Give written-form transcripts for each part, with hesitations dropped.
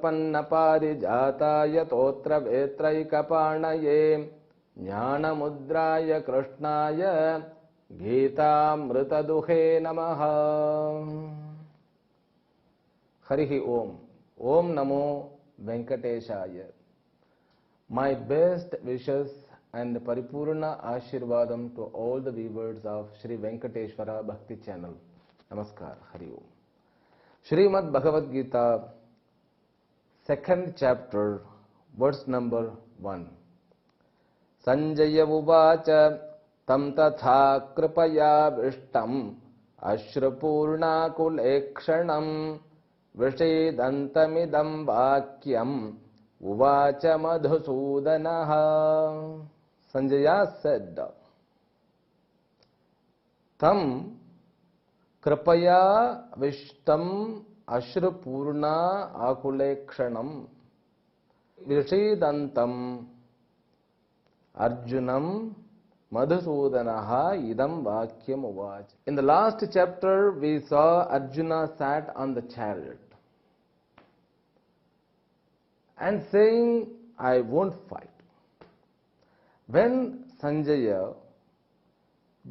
प्रपन्न पारिजाताय तोत्र वेत्रैकपाणये ज्ञानमुद्राय कृष्णाय गीतामृतदुहे नमः। हरि ओम। ओम नमो वेंकटेशाय। My best wishes and Paripurna Ashirvadam to all the viewers of Shri Venkateshwara Bhakti channel. Namaskar, Hari Om. Srimad Bhagavad Gita, second chapter, verse number 1. Sanjaya uvacha tam tatha kripaya vishtam ashrupurna kulekshanam vishedantamidam vakyam uvacha madhusudanaha. Sanjaya said, tam kripaya vishtam ashrupurna akulekshanam vishedantam arjunam madhusudanaha idam vakyam uvacha. In the last chapter we saw Arjuna sat on the chariot and saying, I won't fight. When Sanjaya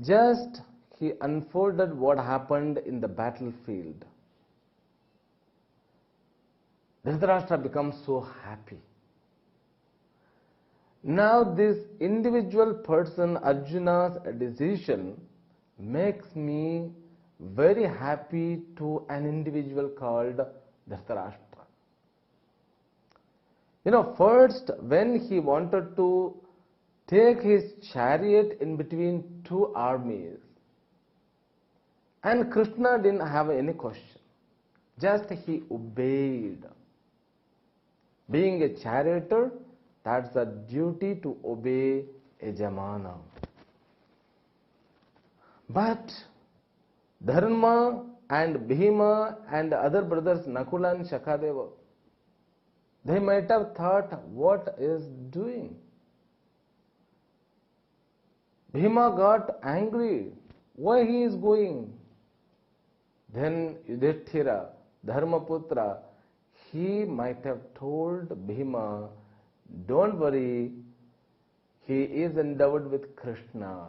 just he unfolded what happened in the battlefield, Dhritarashtra becomes so happy. Now this individual person, Arjuna's decision, makes me very happy to an individual called Dhritarashtra. First when he wanted to take his chariot in between two armies, and Krishna didn't have any question, just he obeyed. Being a charioteer, that's a duty to obey a Yajamana. But Dharma and Bhima and other brothers Nakula and Shakadeva, they might have thought, what is doing? Bhima got angry. Why he is going? Then Yudhishthira, Dharmaputra, he might have told Bhima, don't worry, he is endowed with Krishna.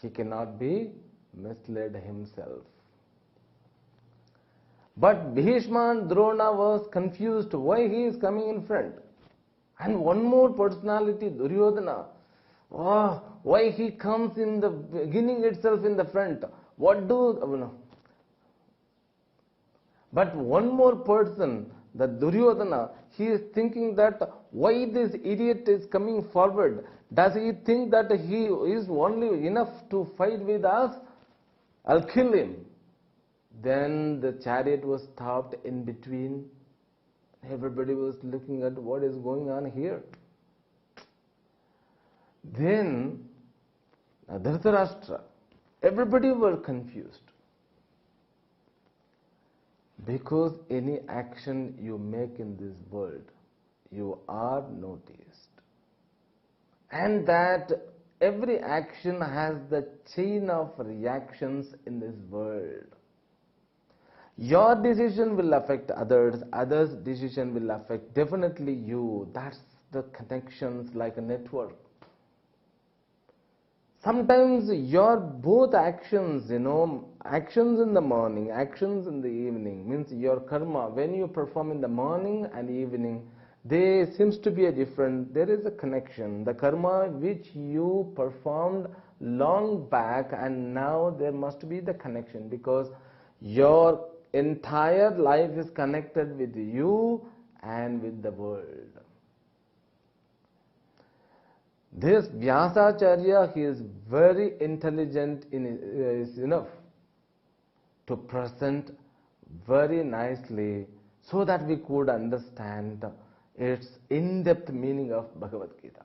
He cannot be misled himself. But Bhishma and Drona was confused why he is coming in front. And one more personality, Duryodhana. Why he comes in the beginning itself in the front? But one more person, the Duryodhana, he is thinking that why this idiot is coming forward? Does he think that he is only enough to fight with us? I'll kill him. Then the chariot was stopped in between. Everybody was looking at what is going on here. Then Dhritarashtra, everybody were confused. Because any action you make in this world, you are noticed. And that every action has the chain of reactions in this world. Your decision will affect others, others' decision will affect definitely you. That's the connections like a network. Sometimes your both actions, actions in the morning, actions in the evening, means your karma, when you perform in the morning and evening, there seems to be a different, there is a connection. The karma which you performed long back, and now there must be the connection, because your entire life is connected with you and with the world. This Vyasacharya, he is very intelligent, is enough to present very nicely so that we could understand its in-depth meaning of Bhagavad Gita.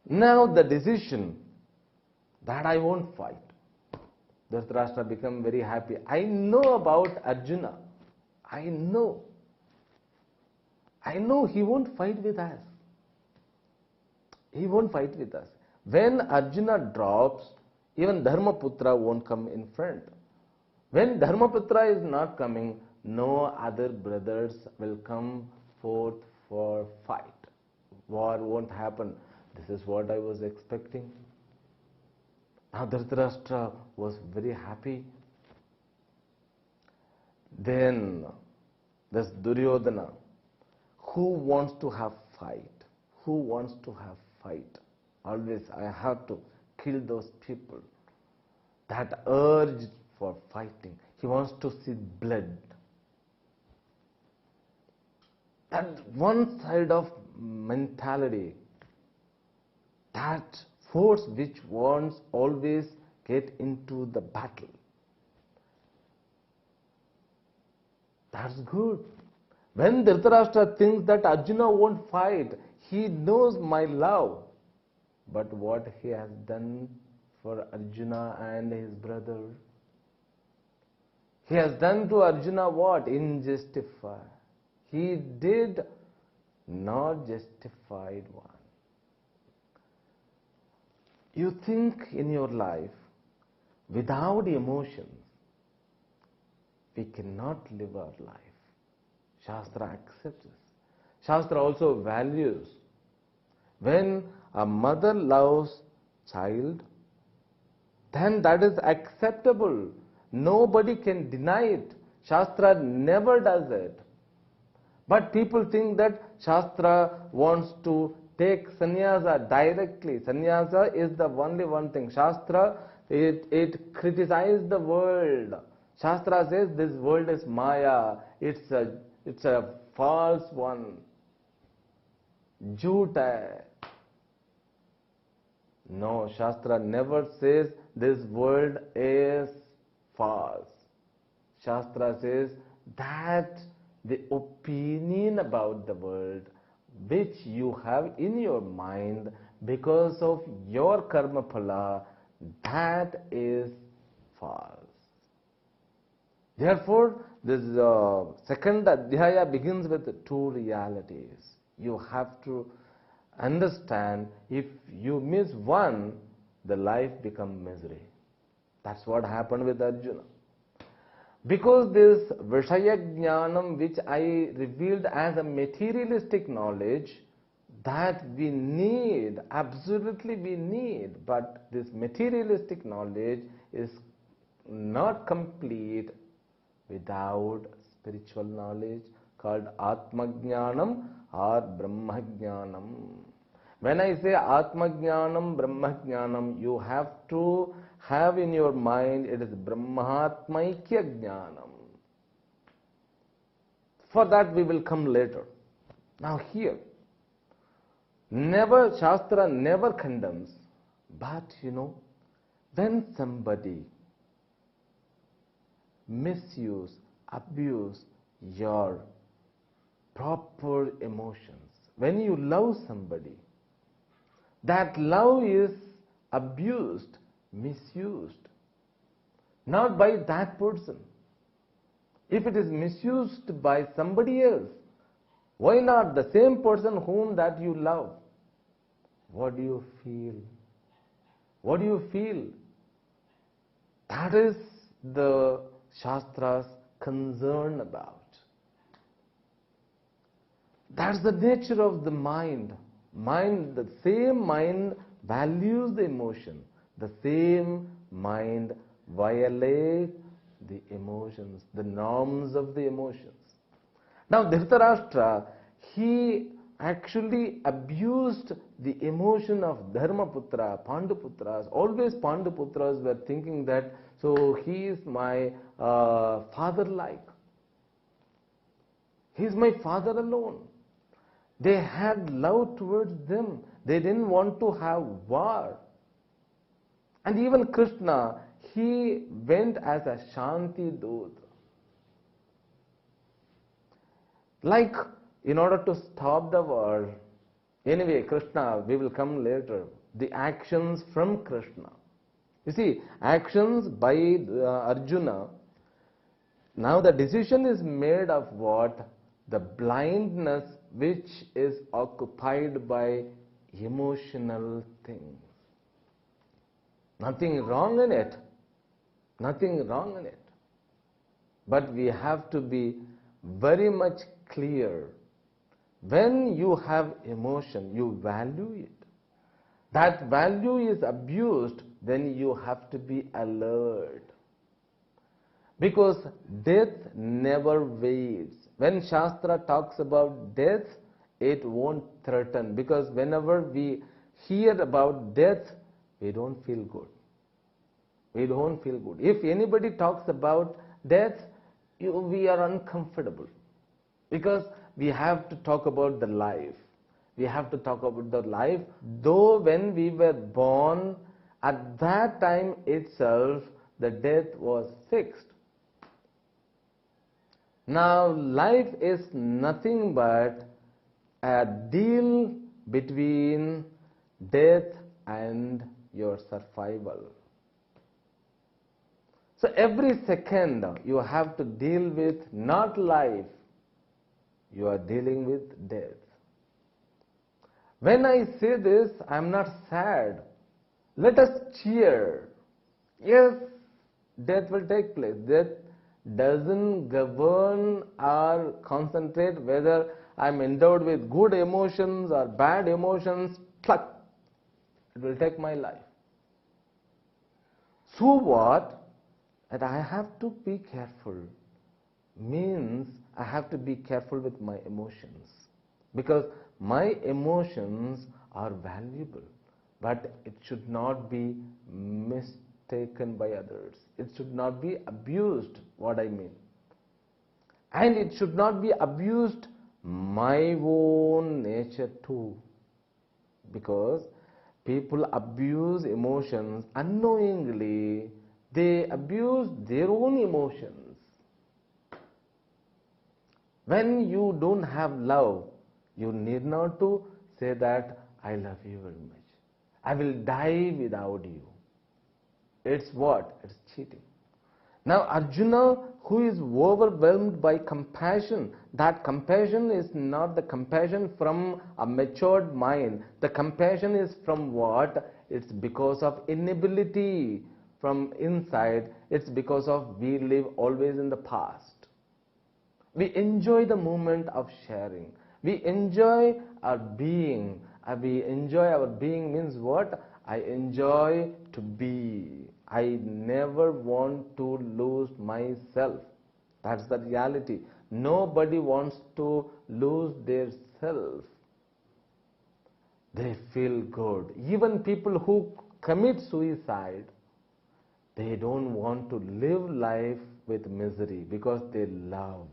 Now the decision that I won't fight. Dhritarashtra became very happy. I know about Arjuna. I know he won't fight with us. He won't fight with us. When Arjuna drops, even Dharmaputra won't come in front. When Dharmaputra is not coming, no other brothers will come forth for fight. War won't happen. This is what I was expecting. Now Dhritarashtra was very happy. Then there's Duryodhana. Who wants to have fight? Who wants to have fight? Always I have to kill those people. That urge for fighting. He wants to see blood. That one side of mentality, that force which wants always get into the battle. That's good. When Dhritarashtra thinks that Arjuna won't fight, he knows my love. But what he has done for Arjuna and his brother? He has done to Arjuna what? Injustified. He did not justified one. You think in your life, without emotions, we cannot live our life. Shastra accepts this. Shastra also values. When a mother loves child, then that is acceptable. Nobody can deny it. Shastra never does it. But people think that Shastra wants to take sannyasa directly. Sannyasa is the only one thing. Shastra, it criticizes the world. Shastra says this world is Maya. It's a false one. Jhoot hai. No, Shastra never says this world is false. Shastra says that the opinion about the world which you have in your mind because of your karma phala, that is false. Therefore, this second adhyaya begins with two realities. You have to understand, if you miss one, the life becomes misery. That's what happened with Arjuna. Because this Vishaya Jnanam, which I revealed as a materialistic knowledge, that we need, absolutely we need, but this materialistic knowledge is not complete without spiritual knowledge called Atma Jnanam or Brahma Jnanam. When I say Atma Jnanam, Brahma Jnanam, you have to have in your mind it is Brahmatmaikya Jnanam. For that we will come later. Now here, never, Shastra never condemns, but when somebody misuse, abuse your proper emotions, when you love somebody, that love is abused, misused, not by that person. If it is misused by somebody else, why not the same person whom that you love? What do you feel? What do you feel? That is the Shastra's concern about. That's the nature of the mind. Mind, the same mind values the emotion. The same mind violates the emotions, the norms of the emotions. Now Dhritarashtra, he actually abused the emotion of Dharmaputra, Panduputras. Always Panduputras were thinking that, so he is my father-like. He is my father alone. They had love towards them. They didn't want to have war. And even Krishna, he went as a Shanti Dut. Like, in order to stop the war, anyway, Krishna, we will come later, the actions from Krishna. You see, actions by Arjuna, now the decision is made of what? The blindness which is occupied by emotional things. Nothing wrong in it. Nothing wrong in it. But we have to be very much clear. When you have emotion, you value it. That value is abused, then you have to be alert. Because death never waits. When Shastra talks about death, it won't threaten. Because whenever we hear about death, we don't feel good. We don't feel good. If anybody talks about death, we are uncomfortable. Because we have to talk about the life. We have to talk about the life. Though when we were born, at that time itself, the death was fixed. Now, life is nothing but a deal between death and your survival. So every second you have to deal with not life, you are dealing with death. When I say this, I am not sad. Let us cheer. Yes, death will take place. Death doesn't govern or concentrate whether I am endowed with good emotions or bad emotions. Pluck. It will take my life. So what? That I have to be careful. Means I have to be careful with my emotions. Because my emotions are valuable. But it should not be mistaken by others. It should not be abused, what I mean. And it should not be abused my own nature too. Because people abuse emotions unknowingly. They abuse their own emotions. When you don't have love, you need not to say that I love you very much. I will die without you. It's what? It's cheating. Now Arjuna, who is overwhelmed by compassion, that compassion is not the compassion from a matured mind. The compassion is from what? It's because of inability from inside. It's because of we live always in the past. We enjoy the moment of sharing. We enjoy our being. We enjoy our being means what? I enjoy to be. I never want to lose myself. That's the reality. Nobody wants to lose their self. They feel good. Even people who commit suicide, they don't want to live life with misery because they love.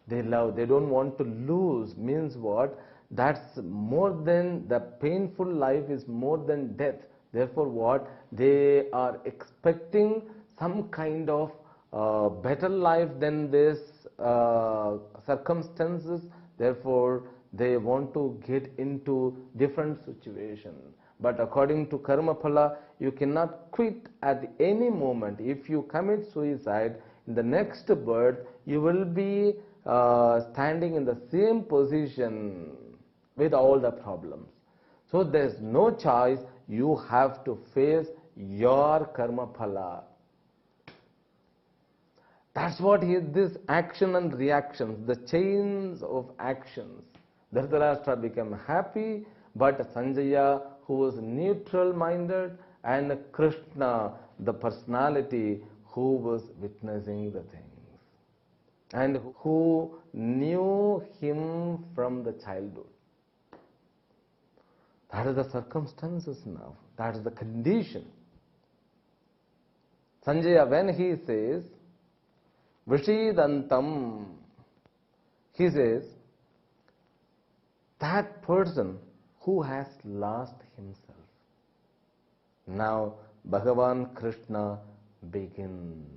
They love. They don't want to lose. Means what? That's more than the painful life is more than death. Therefore what? They are expecting some kind of better life than this circumstances. Therefore they want to get into different situation. But according to karma phala, you cannot quit at any moment. If you commit suicide, in the next birth you will be standing in the same position with all the problems. So there is no choice. You have to face your karma phala. That's what is this action and reactions, the chains of actions. Dhritarashtra became happy, but Sanjaya, who was neutral minded, and Krishna, the personality who was witnessing the things and who knew him from the childhood. That is the circumstances now. That is the condition. Sanjaya, when he says, Vishidantam, he says, that person who has lost himself. Now, Bhagavan Krishna begins.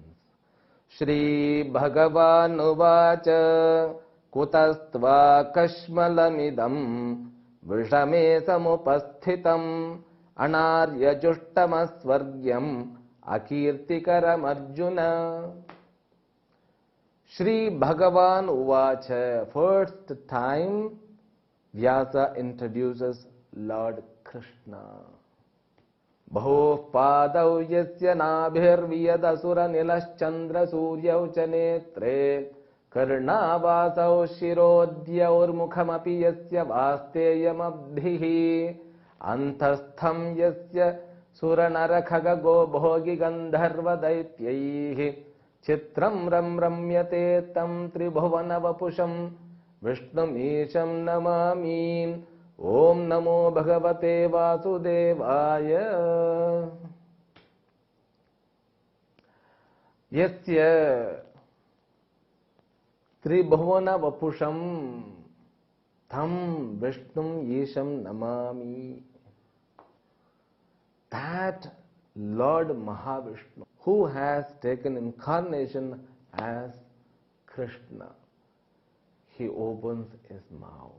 Shri Bhagavan Uvacha Kutastva Kashmalamidam Vishame Samupasthitam Anarya Jushtamasvargyam Akirtikaram Arjuna. Shri Bhagavan Uvacha. First time Vyasa introduces Lord Krishna. Bahuh padau yasya nabhirviyadasura-nilaschandra-suryau cha netre karnavasau shirodhyaur-mukhamapi yasya vasteyam-abdhihi antastham yasya suranara-khaga-go-bhogi-gandharva-daityaihi chitram ram-ramyate tam tribhuvana-vapusham Vishnum-isham namami. Om Namo Bhagavate Vasudevaya. Yasya Tribhuvana Vapusham Tam Vishnum Isham Namami. That Lord Mahavishnu, who has taken incarnation as Krishna, he opens his mouth.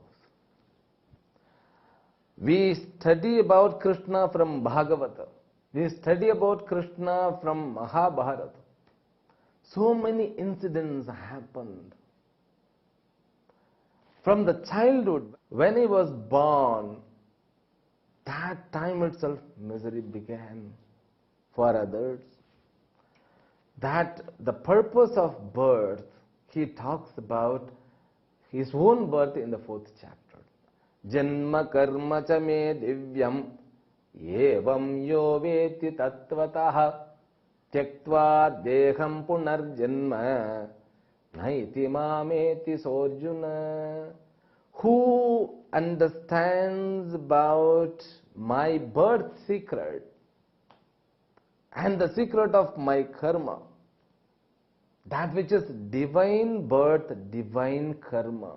We study about Krishna from Bhagavata. We study about Krishna from Mahabharata. So many incidents happened. From the childhood, when he was born, that time itself misery began for others. That the purpose of birth, he talks about his own birth in the 4th chapter. Janma karma cha me divyam evam yo veti tattvataha tyaktva deham punarjanma naiti mameti sorjuna. Who understands about my birth secret and the secret of my karma, that which is divine birth, divine karma,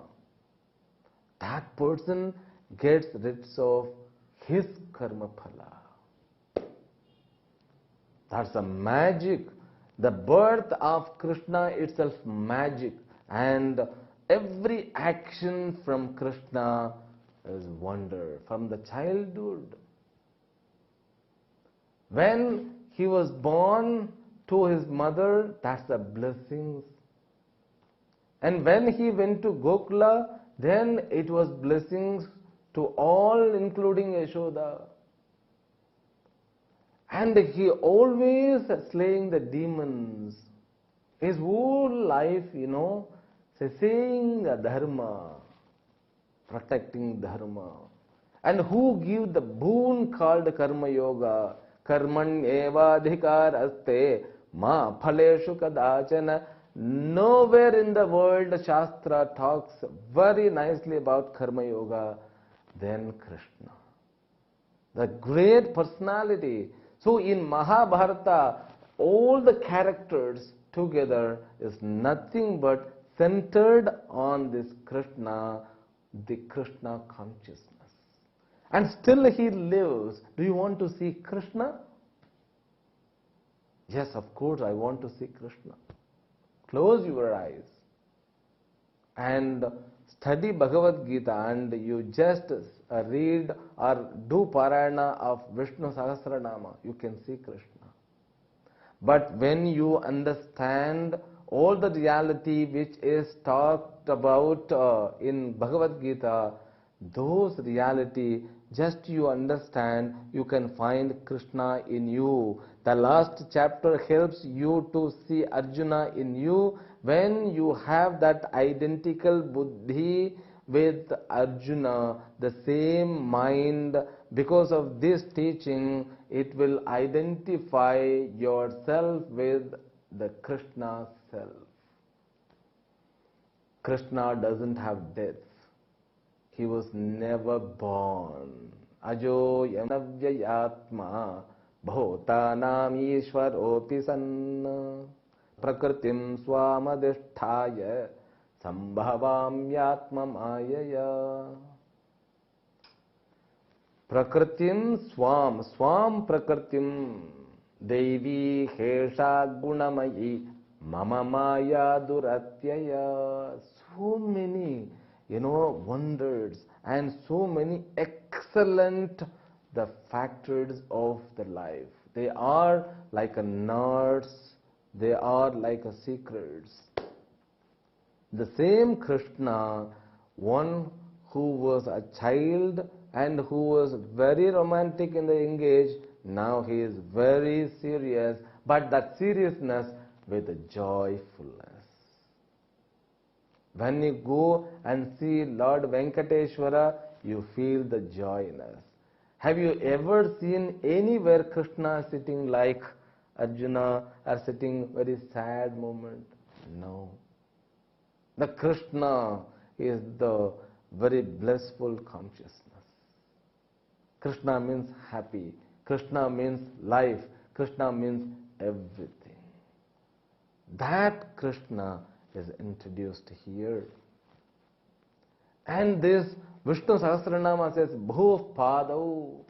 that person gets rid of his karma phala. That's a magic. The birth of Krishna itself magic, and every action from Krishna is wonder. From the childhood, when he was born to his mother, that's a blessing. And when he went to Gokula, then it was blessings to all, including Yashoda. And he always slaying the demons. His whole life, saying the dharma, protecting dharma. And who give the boon called karma yoga? Karman eva dhikar aste ma phaleshu kadachana. Nowhere in the world Shastra talks very nicely about karma yoga than Krishna, the great personality. So in Mahabharata, all the characters together is nothing but centered on this Krishna, the Krishna consciousness. And still he lives. Do you want to see Krishna? Yes, of course, I want to see Krishna. Close your eyes and study Bhagavad Gita, and you just read or do Parayana of Vishnu Sahasranama, you can see Krishna. But when you understand all the reality which is talked about in Bhagavad Gita, those reality, just you understand, you can find Krishna in you. The last chapter helps you to see Arjuna in you. When you have that identical buddhi with Arjuna, the same mind, because of this teaching, it will identify yourself with the Krishna self. Krishna doesn't have death. He was never born. Ajo yanavyayatma bhotanam ishvaropi san prakritim swamadishthaya sambhavamyatma mayaya. Prakritim swam prakritim devi hesha gunamayi mama maya duratyaya. So many wonders and so many excellent the factors of the life. They are like a nurse, they are like a secrets. The same Krishna, one who was a child and who was very romantic in the young age, now he is very serious, but that seriousness with joyfulness. When you go and see Lord Venkateshwara, you feel the joyness. Have you ever seen anywhere Krishna sitting like Arjuna or sitting very sad moment? No. The Krishna is the very blissful consciousness. Krishna means happy. Krishna means life. Krishna means everything. That Krishna is introduced here. And this Vishnu Sahasranama says, Bhuv Padau,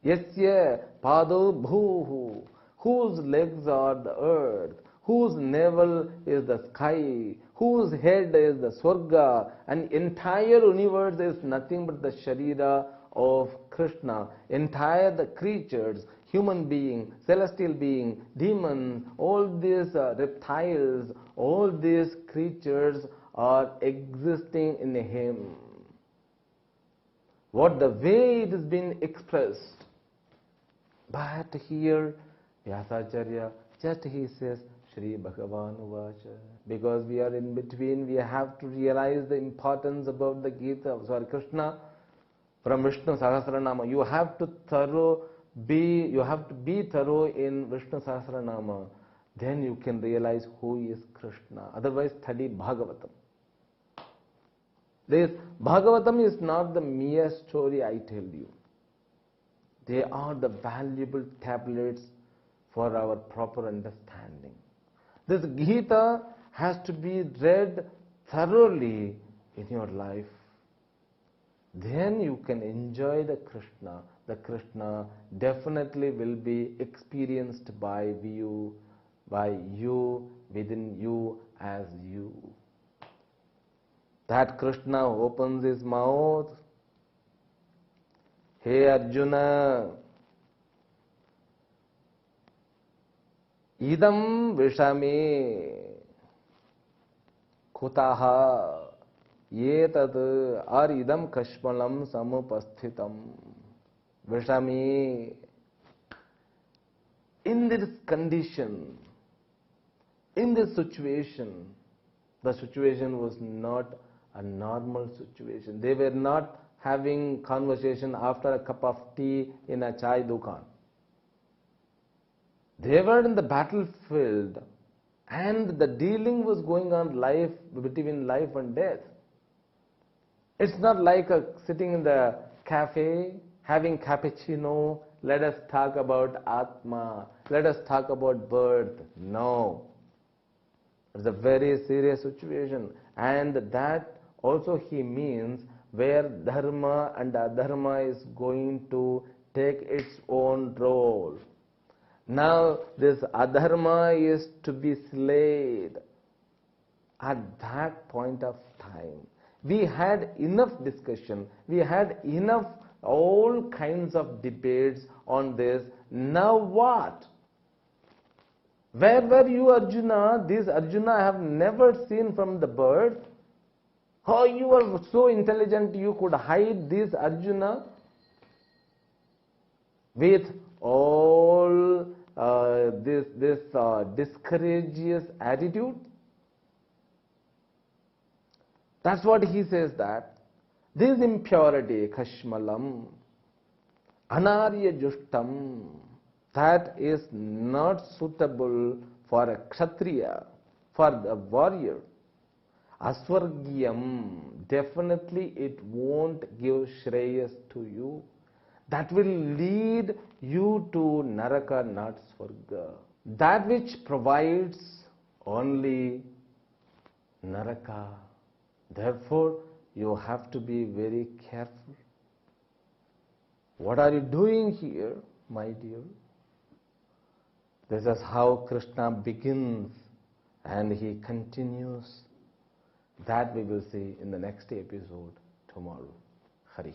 Yasya Padau Bhuhu, whose legs are the earth, whose navel is the sky, whose head is the Swarga, and entire universe is nothing but the Sharira of Krishna. Entire the creatures, human being, celestial being, demons, all these reptiles, all these creatures are existing in him. What the way it has been expressed. But here, Vyasacharya, just he says, Shri Bhagavan Uvacha. Because we are in between, we have to realize the importance about the Gita, Krishna from Vishnu Sahasranama. You have to be thorough in Vishnu Sahasranama. Then you can realize who is Krishna. Otherwise, study Bhagavatam. This Bhagavatam is not the mere story I tell you. They are the valuable tablets for our proper understanding. This Gita has to be read thoroughly in your life. Then you can enjoy the Krishna. The Krishna definitely will be experienced by you, within you as you. That Krishna opens his mouth. Hey Arjuna, idam vishame kutaha yetad ar idam kashmalam samupasthitam vishame. In this condition, in this situation, the situation was not a normal situation. They were not having conversation after a cup of tea in a chai dukan. They were in the battlefield and the dealing was going on between life and death. It's not like sitting in the cafe, having cappuccino, let us talk about Atma, let us talk about birth. No. It's a very serious situation. And that also he means where dharma and adharma is going to take its own role. Now this adharma is to be slayed. At that point of time, we had enough discussion, we had enough all kinds of debates on this. Now what? Where were you, Arjuna? This Arjuna I have never seen from the birth. How you are so intelligent you could hide this Arjuna with all this discourageous attitude? That's what he says, that this impurity, kashmalam, anarya justam, that is not suitable for a kshatriya, for the warrior. Aswargyam, definitely it won't give shreyas to you. That will lead you to naraka, not swarga. That which provides only naraka. Therefore, you have to be very careful. What are you doing here, my dear? This is how Krishna begins and he continues. That we will see in the next episode tomorrow. Hari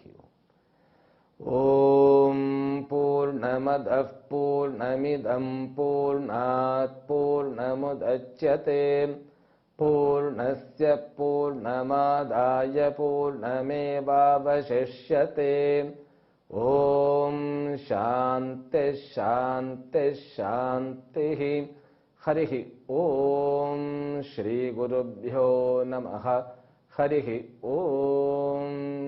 Om. Om Purnamadah Purnamidam Purnat Purnamudachyate Purnasya Purnamadaya Purnamevavashishyate. Om Shanti शांति शांति। हरि ओम। श्री गुरुभ्यो नमः। हरि ओम।